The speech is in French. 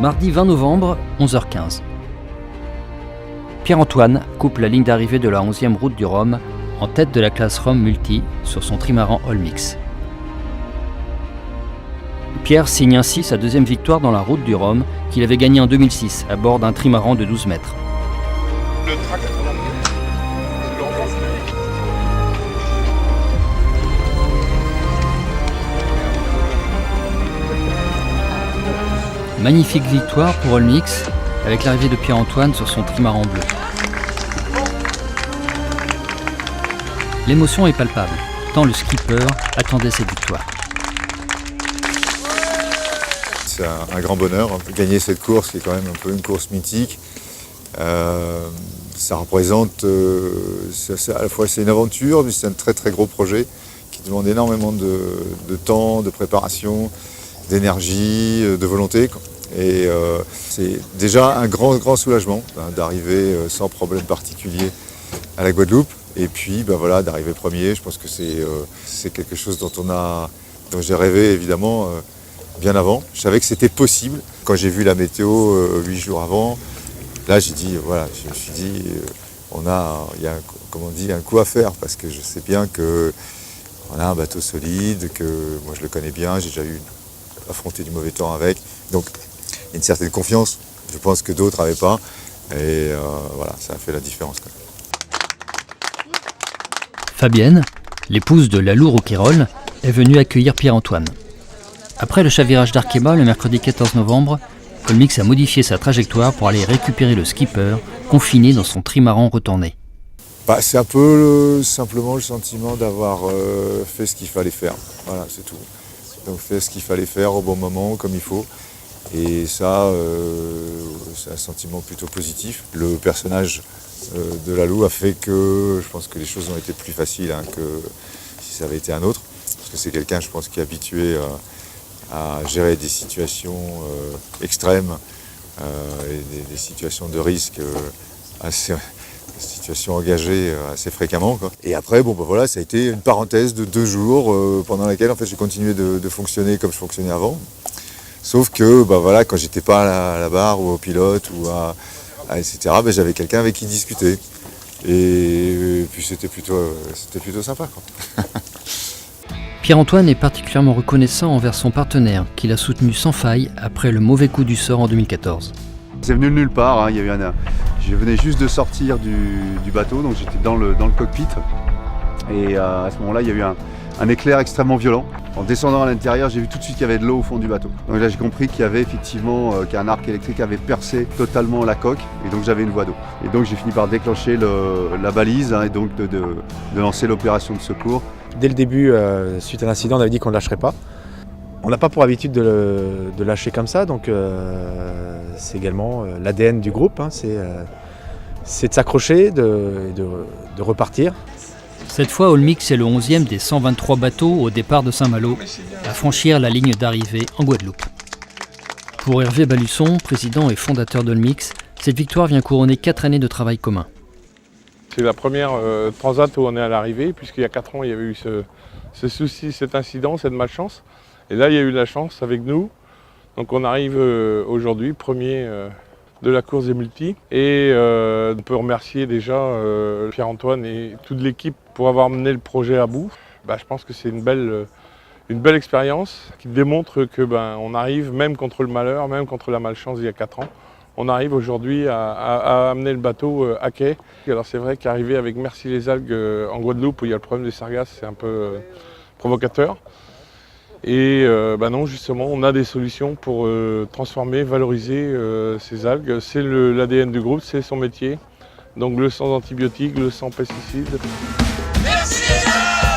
Mardi 20 novembre, 11h15. Pierre-Antoine coupe la ligne d'arrivée de la 11e route du Rhum en tête de la classe Rhum Multi sur son trimaran All-Mix. Pierre signe ainsi sa deuxième victoire dans la route du Rhum qu'il avait gagnée en 2006 à bord d'un trimaran de 12 mètres. Le track, Magnifique victoire pour All-Mix avec l'arrivée de Pierre-Antoine sur son trimaran bleu. L'émotion est palpable, tant le skipper attendait cette victoire. C'est un grand bonheur de gagner cette course qui est quand même un peu une course mythique. Ça représente, à la fois c'est une aventure, mais c'est un très très gros projet qui demande énormément de temps, de préparation, d'énergie, de volonté. Et c'est déjà un grand soulagement d'arriver sans problème particulier à la Guadeloupe. Et puis voilà, d'arriver premier, je pense que c'est quelque chose dont j'ai rêvé évidemment bien avant. Je savais que c'était possible. Quand j'ai vu la météo 8 jours avant, là j'ai dit, voilà, je me suis dit, il y a un coup à faire parce que je sais bien qu'on a un bateau solide, que moi je le connais bien, j'ai déjà affronté du mauvais temps avec. Donc il y a une certaine confiance, je pense que d'autres n'avaient pas. Et voilà, ça a fait la différence. Fabienne, l'épouse de Lalou Rouquayrol, est venue accueillir Pierre-Antoine. Après le chavirage d'Arkema le mercredi 14 novembre, All-Mix a modifié sa trajectoire pour aller récupérer le skipper confiné dans son trimaran retourné. C'est un peu simplement le sentiment d'avoir fait ce qu'il fallait faire. Voilà, c'est tout. Donc fait ce qu'il fallait faire au bon moment, comme il faut. Et ça, c'est un sentiment plutôt positif. Le personnage de Lalou a fait que je pense que les choses ont été plus faciles que si ça avait été un autre. Parce que c'est quelqu'un, je pense, qui est habitué à gérer des situations extrêmes et des situations de risque des situations engagées assez fréquemment, quoi. Et après, voilà, ça a été une parenthèse de 2 jours pendant laquelle en fait, j'ai continué de fonctionner comme je fonctionnais avant. Sauf que voilà, quand j'étais pas à la barre ou au pilote ou etc., j'avais quelqu'un avec qui discuter. Et puis c'était plutôt sympa, quoi. Pierre-Antoine est particulièrement reconnaissant envers son partenaire, qu'il a soutenu sans faille après le mauvais coup du sort en 2014. C'est venu de nulle part, hein. Je venais juste de sortir du bateau, donc j'étais dans le cockpit. Et à ce moment-là, il y a eu un éclair extrêmement violent. En descendant à l'intérieur, j'ai vu tout de suite qu'il y avait de l'eau au fond du bateau. Donc là, j'ai compris qu'il y avait effectivement qu'un arc électrique avait percé totalement la coque, et donc j'avais une voie d'eau. Et donc j'ai fini par déclencher la balise, et donc de lancer l'opération de secours. Dès le début, suite à l'incident, on avait dit qu'on ne lâcherait pas. On n'a pas pour habitude de lâcher comme ça, donc c'est également l'ADN du groupe, hein, c'est de s'accrocher, de repartir. Cette fois, All-Mix est le 11e des 123 bateaux au départ de Saint-Malo à franchir la ligne d'arrivée en Guadeloupe. Pour Hervé Balusson, président et fondateur d'All-Mix, cette victoire vient couronner 4 années de travail commun. c'est la première transat où on est à l'arrivée, puisqu'il y a 4 ans, il y avait eu ce souci, cet incident, cette malchance. Et là, il y a eu la chance avec nous. Donc on arrive aujourd'hui, premier de la course des multis. Et on peut remercier déjà Pierre-Antoine et toute l'équipe pour avoir mené le projet à bout. Je pense que c'est une belle expérience qui démontre que on arrive, même contre le malheur, même contre la malchance il y a 4 ans, on arrive aujourd'hui à amener le bateau à quai. Alors c'est vrai qu'arriver avec Merci les algues en Guadeloupe où il y a le problème des sargasses, c'est un peu provocateur. Et non, justement, on a des solutions pour transformer, valoriser ces algues. C'est l'ADN du groupe, c'est son métier. Donc le sans antibiotiques, le sans pesticides. Merci les algues.